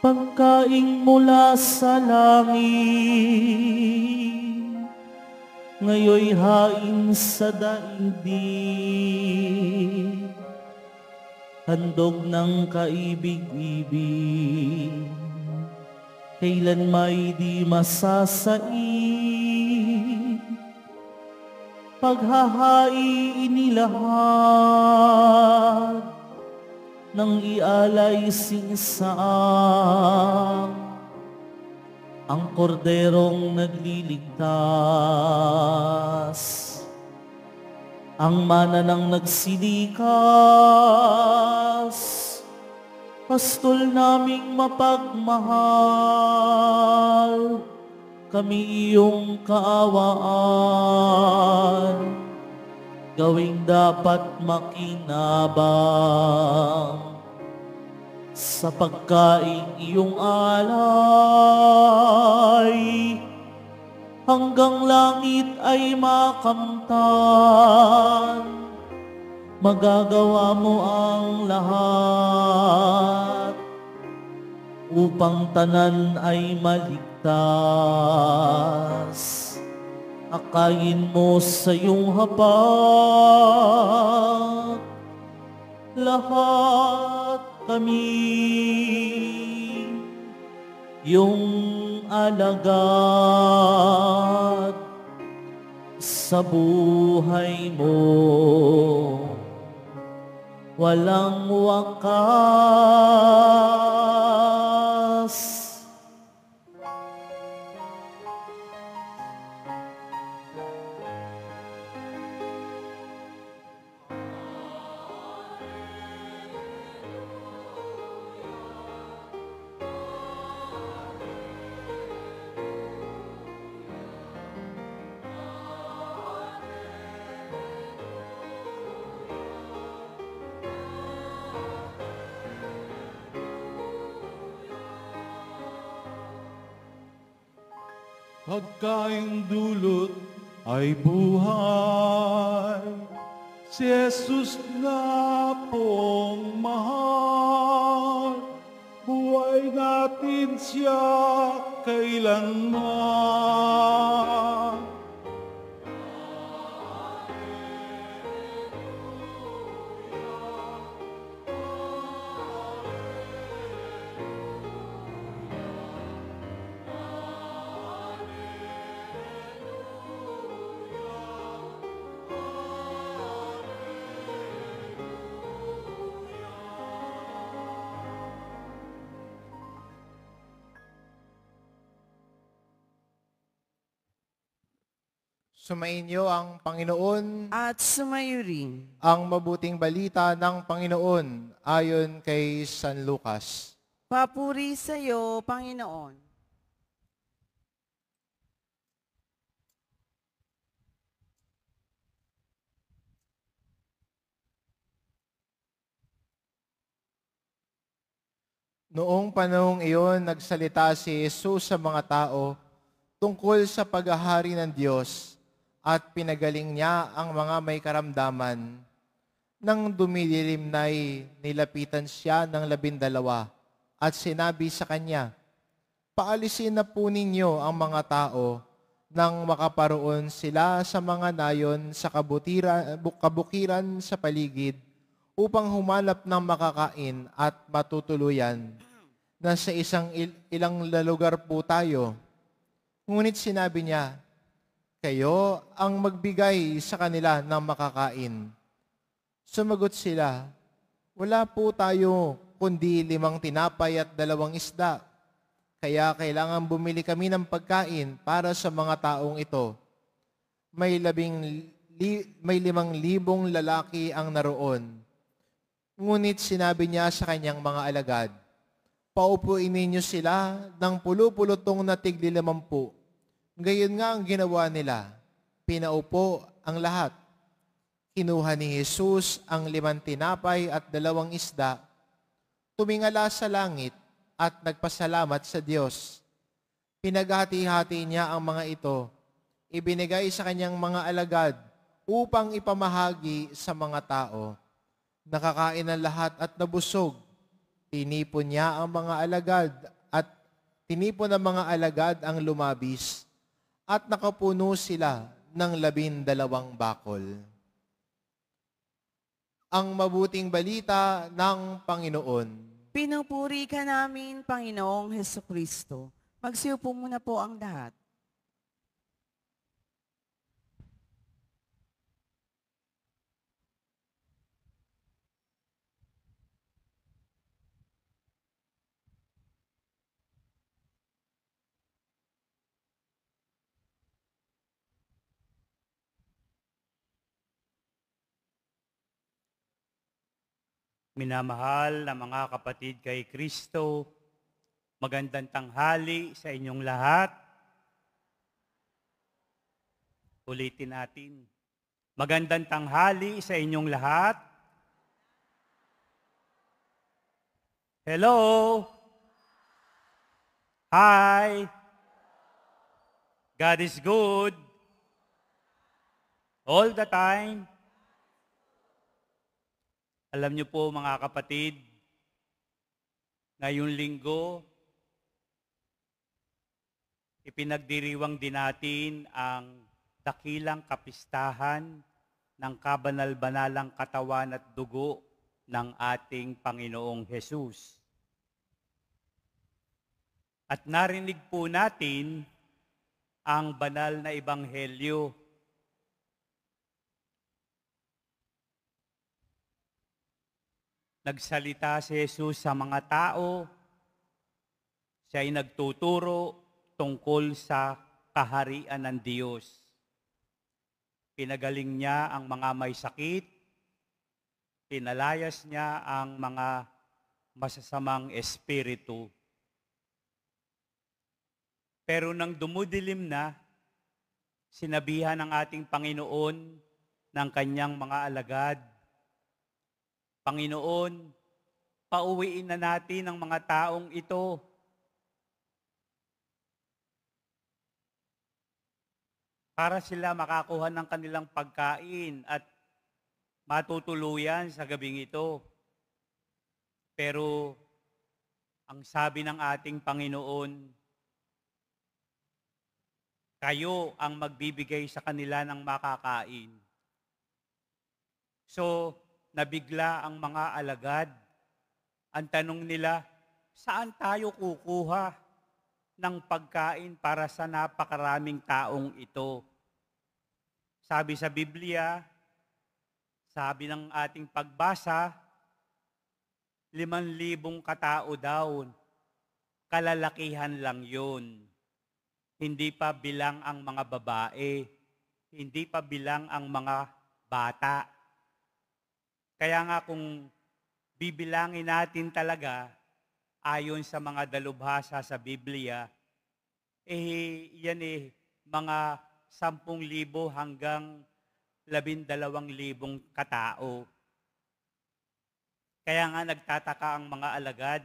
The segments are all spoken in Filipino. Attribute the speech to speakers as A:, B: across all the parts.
A: pagkaing mula sa langit, ngayoy hain sa daigdig, handog ng kaibig-ibig, kailan may di masasain, paghahai inilahat, nang ialay singsaang ang korderong nagliligtas, ang mana ng nagsilikas, pastol naming mapagmahal, kami iyong kaawaan, gawing dapat makinabang sa pagkaing iyong alay, hanggang langit ay makamtan, magagawa mo ang lahat upang tanan ay maligtas. Akayin mo sa iyong hapag, lahat kami iyong alagad sa buhay mo, walang wakas.
B: Pagkaing dulot ay buhay, si Jesus na pong mahal. Buhay natin siya kailanman.
C: Sumainyo ang Panginoon
D: at sumayo rin
C: ang mabuting balita ng Panginoon ayon kay San Lucas.
D: papuri sa iyo, Panginoon.
C: Noong panahong iyon, nagsalita si Jesus sa mga tao tungkol sa paghahari ng Diyos at pinagaling niya ang mga may karamdaman. Nang dumidilim na'y nilapitan siya ng 12 at sinabi sa kanya, "Paalisin na po ninyo ang mga tao nang makaparoon sila sa mga nayon sa kabukiran sa paligid upang humanap ng makakain at matutuluyan. Nasa ilang lugar po tayo." Ngunit sinabi niya, "Kayo ang magbigay sa kanila ng makakain." Sumagot sila, "Wala po tayo kundi 5 tinapay at 2 isda. Kaya kailangan bumili kami ng pagkain para sa mga taong ito. May 5,000 lalaki ang naroon." Ngunit sinabi niya sa kanyang mga alagad, "Paupuin ninyo sila ng pulupulutong na tig 50. Gayon nga ang ginawa nila. Pinaupo ang lahat. Kinuha ni Jesus ang 5 tinapay at 2 isda, tumingala sa langit at nagpasalamat sa Diyos. Pinaghati-hati niya ang mga ito, ibinigay sa kanyang mga alagad upang ipamahagi sa mga tao. Nakakain ang lahat at nabusog. Tinipon niya ang mga alagad at tinipon ng mga alagad ang lumabis at nakapuno sila ng 12 bakol. Ang mabuting balita ng Panginoon.
D: Pinupuri ka namin, Panginoong Hesukristo. Magsiupo muna po ang lahat.
E: Minamahal na mga kapatid kay Kristo, magandang tanghali sa inyong lahat. Ulitin natin. Magandang tanghali sa inyong lahat. Hello? Hi? God is good. All the time. Alam niyo po mga kapatid, ngayong linggo, ipinagdiriwang din natin ang dakilang kapistahan ng kabanal-banalang katawan at dugo ng ating Panginoong Hesus. At narinig po natin ang banal na ebanghelyo. Nagsalita si Jesus sa mga tao, siya ay nagtuturo tungkol sa kaharian ng Diyos. Pinagaling niya ang mga may sakit, pinalayas niya ang mga masasamang espiritu. Pero nang dumudilim na, sinabihan ng ating Panginoon ng kanyang mga alagad, Panginoon, pauwiin na natin ang mga taong ito. Para sila makakuha ng kanilang pagkain at matutuluyan sa gabing ito. Pero ang sabi ng ating Panginoon, kayo ang magbibigay sa kanila ng makakain. So, nabigla ang mga alagad. Ang tanong nila, saan tayo kukuha ng pagkain para sa napakaraming taong ito? Sabi sa Biblia, sabi ng ating pagbasa, 5,000 katao daw. Kalalakihan lang yun. Hindi pa bilang ang mga babae. Hindi pa bilang ang mga bata. Kaya nga kung bibilangin natin talaga, ayon sa mga dalubhasa sa Biblia, yan mga 10,000 hanggang 12,000 katao. Kaya nga nagtataka ang mga alagad,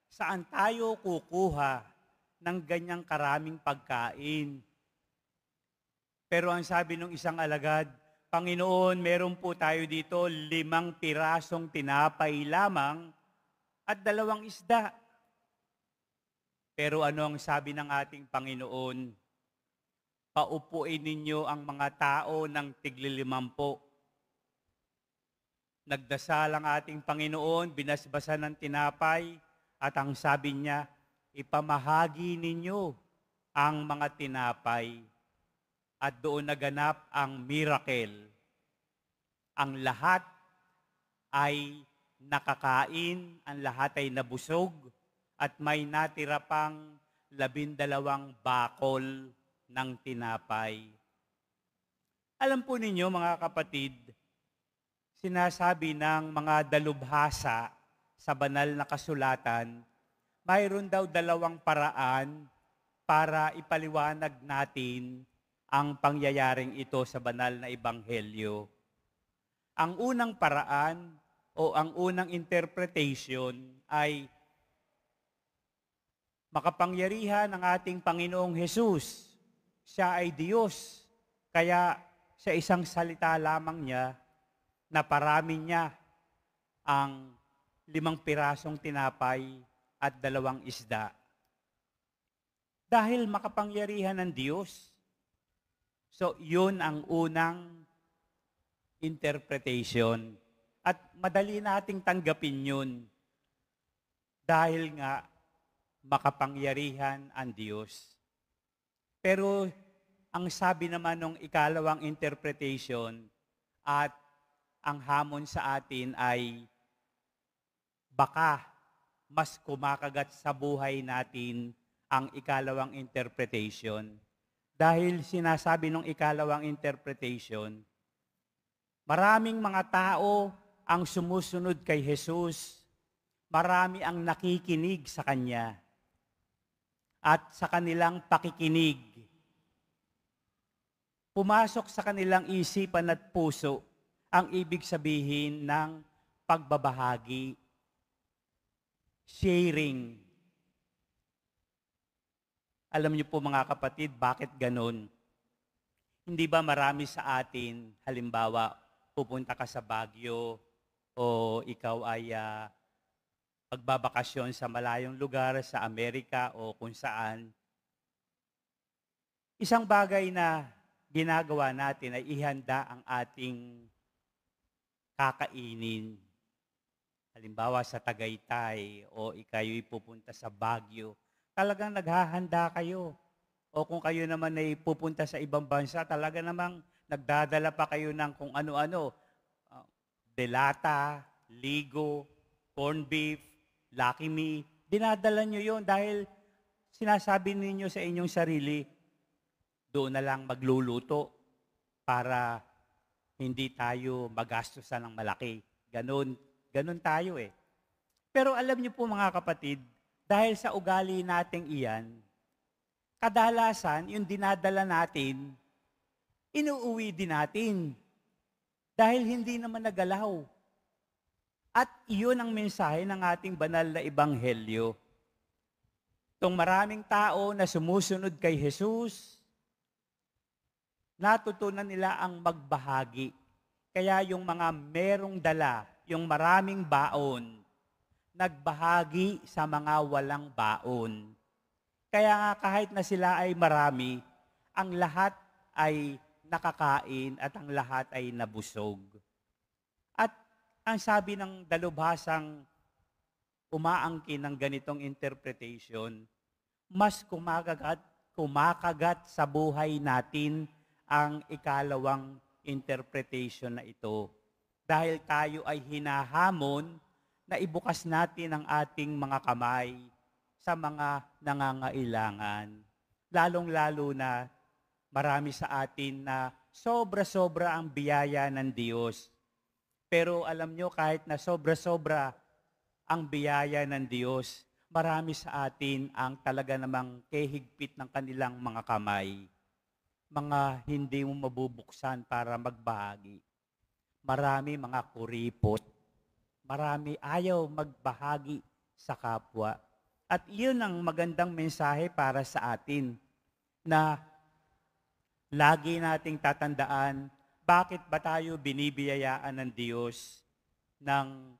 E: saan tayo kukuha ng ganyang karaming pagkain? Pero ang sabi ng isang alagad, Panginoon, meron po tayo dito 5 pirasong tinapay lamang at 2 isda. Pero ano ang sabi ng ating Panginoon? Paupuin ninyo ang mga tao ng tig-50. Nagdasal ang ating Panginoon, binasbasan ng tinapay, at ang sabi niya, ipamahagi ninyo ang mga tinapay. At doon naganap ang miracle. Ang lahat ay nakakain, ang lahat ay nabusog, at may natira pang 12 bakol ng tinapay. Alam po ninyo mga kapatid, sinasabi ng mga dalubhasa sa banal na kasulatan, mayroon daw 2 paraan para ipaliwanag natin ang pangyayaring ito sa banal na ebanghelyo. Ang unang paraan o ang unang interpretation ay makapangyarihan ng ating Panginoong Hesus. Siya ay Diyos, kaya sa isang salita lamang niya, naparami niya ang 5 pirasong tinapay at 2 isda. Dahil makapangyarihan ng Diyos. So, yun ang unang interpretation. At madali nating tanggapin yun. Dahil nga, makapangyarihan ang Diyos. Pero, ang sabi naman ng ikalawang interpretation at ang hamon sa atin ay baka mas kumakagat sa buhay natin ang ikalawang interpretation. Dahil sinasabi ng ikalawang interpretation, maraming mga tao ang sumusunod kay Jesus. Marami ang nakikinig sa Kanya. At sa kanilang pakikinig, pumasok sa kanilang isipan at puso ang ibig sabihin ng pagbabahagi, sharing. Alam niyo po mga kapatid, bakit ganun? Hindi ba marami sa atin, halimbawa, pupunta ka sa Baguio o ikaw ay magbabakasyon sa malayong lugar, sa Amerika o kung saan. Isang bagay na ginagawa natin ay ihanda ang ating kakainin. Halimbawa sa Tagaytay o ikayo'y pupunta sa Baguio, talagang naghahanda kayo. O kung kayo naman ay pupunta sa ibang bansa, talaga namang nagdadala pa kayo ng kung ano-ano. Delata, ligo, corned beef, Lucky Me. Dinadala nyo yon dahil sinasabi ninyo sa inyong sarili, doon na lang magluluto para hindi tayo magastusan ng malaki. Ganun tayo eh. Pero alam niyo po mga kapatid, dahil sa ugali nating iyan, kadalasan yung dinadala natin, inuuwi din natin. Dahil hindi naman nagalaw. At iyon ang mensahe ng ating banal na ebanghelyo. Itong maraming tao na sumusunod kay Jesus, natutunan nila ang magbahagi. Kaya yung mga merong dala, yung maraming baon, nagbahagi sa mga walang baon. Kaya nga kahit na sila ay marami, ang lahat ay nakakain at ang lahat ay nabusog. At ang sabi ng dalubhasang umaangkin ng ganitong interpretation, mas kumakagat sa buhay natin ang ikalawang interpretation na ito. Dahil tayo ay hinahamon na ibukas natin ang ating mga kamay sa mga nangangailangan. Lalong-lalo na marami sa atin na sobra-sobra ang biyaya ng Diyos. Pero alam nyo, kahit na sobra-sobra ang biyaya ng Diyos, marami sa atin ang talaga namang kehigpit ng kanilang mga kamay. Mga hindi mo mabubuksan para magbahagi. Marami mga kuripot. Marami ayaw magbahagi sa kapwa. At iyon ang magandang mensahe para sa atin na lagi nating tatandaan bakit ba tayo binibiyayaan ng Diyos ng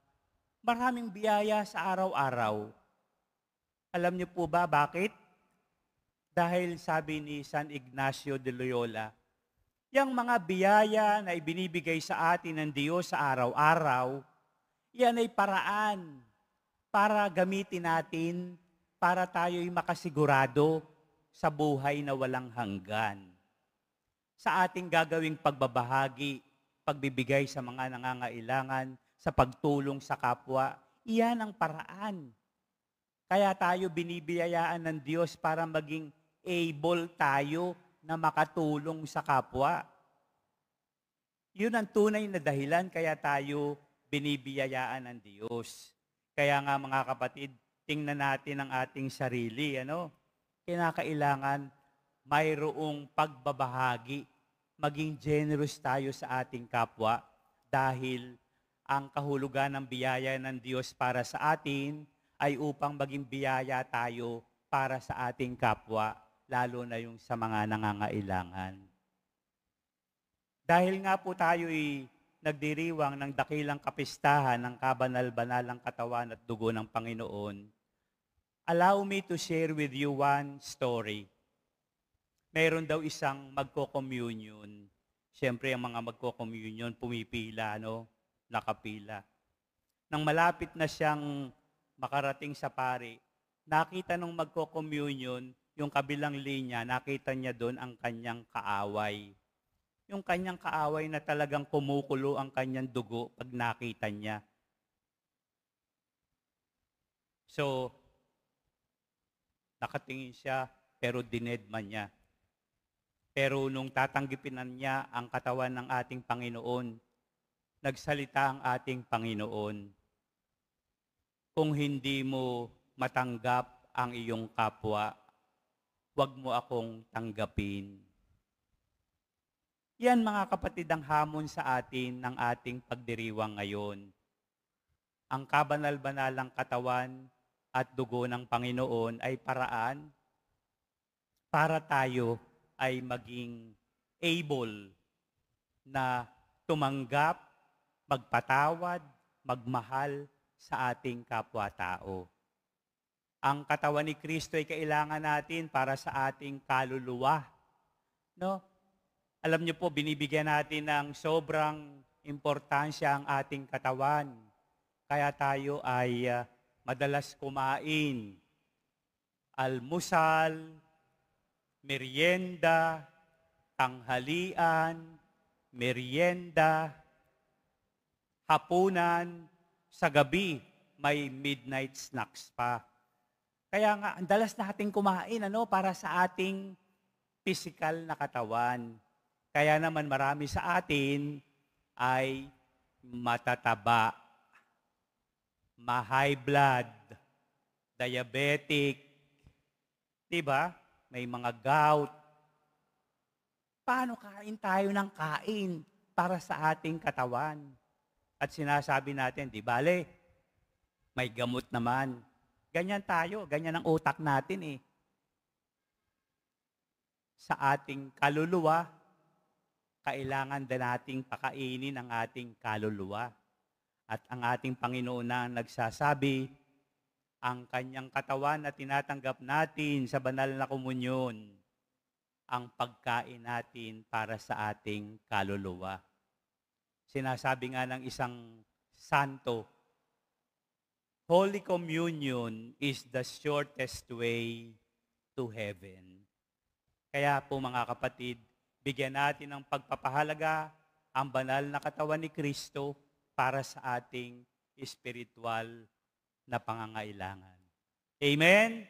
E: maraming biyaya sa araw-araw. Alam niyo po ba bakit? Dahil sabi ni San Ignacio de Loyola, yung mga biyaya na ibinibigay sa atin ng Diyos sa araw-araw, yan ay paraan para gamitin natin para tayo'y makasigurado sa buhay na walang hanggan. Sa ating gagawing pagbabahagi, pagbibigay sa mga nangangailangan, sa pagtulong sa kapwa, iyan ang paraan. Kaya tayo binibiyayaan ng Diyos para maging able tayo na makatulong sa kapwa. Yun ang tunay na dahilan kaya tayo binibiyayaan ng Diyos. Kaya nga mga kapatid, tingnan natin ang ating sarili. Kinakailangan mayroong pagbabahagi, maging generous tayo sa ating kapwa dahil ang kahulugan ng biyaya ng Diyos para sa atin ay upang maging biyaya tayo para sa ating kapwa, lalo na yung sa mga nangangailangan. Dahil nga po tayo'y nagdiriwang ng dakilang kapistahan ng kabanal-banalang katawan at dugo ng Panginoon, allow me to share with you one story. Meron daw isang magko-communion. Siyempre, ang mga magko-communion, pumipila, no? Nakapila. Nang malapit na siyang makarating sa pari, nakita nung magko-communion, yung kabilang linya, nakita niya doon ang kanyang kaaway. Yung kanyang kaaway na talagang kumukulo ang kanyang dugo pag nakita niya. So, nakatingin siya, pero dinedma niya. Pero nung tatanggipin niya ang katawan ng ating Panginoon, nagsalita ang ating Panginoon, kung hindi mo matanggap ang iyong kapwa, huwag mo akong tanggapin. Yan mga kapatid ang hamon sa atin ng ating pagdiriwang ngayon. Ang kabanal-banalang katawan at dugo ng Panginoon ay paraan para tayo ay maging able na tumanggap, magpatawad, magmahal sa ating kapwa-tao. Ang katawan ni Kristo ay kailangan natin para sa ating kaluluwa. No? Alam niyo po, binibigyan natin ng sobrang importansya ang ating katawan. Kaya tayo ay madalas kumain, almusal, merienda, tanghalian, merienda, hapunan, sa gabi may midnight snacks pa. Kaya nga, ang dalas nating kumain para sa ating physical na katawan. Kaya naman marami sa atin ay matataba, ma-high blood, diabetic, diba? May mga gout. Paano kain tayo ng kain para sa ating katawan? At sinasabi natin, di bale, may gamot naman. Ganyan tayo, ganyan ang utak natin eh. Sa ating kaluluwa, kailangan din nating pakainin ang ating kaluluwa. At ang ating Panginoon na nagsasabi, ang kanyang katawan na tinatanggap natin sa banal na komunyon, ang pagkain natin para sa ating kaluluwa. Sinasabi nga ng isang santo, Holy Communion is the shortest way to heaven. Kaya po mga kapatid, bigyan natin ng pagpapahalaga ang banal na katawan ni Kristo para sa ating spiritual na pangangailangan. Amen?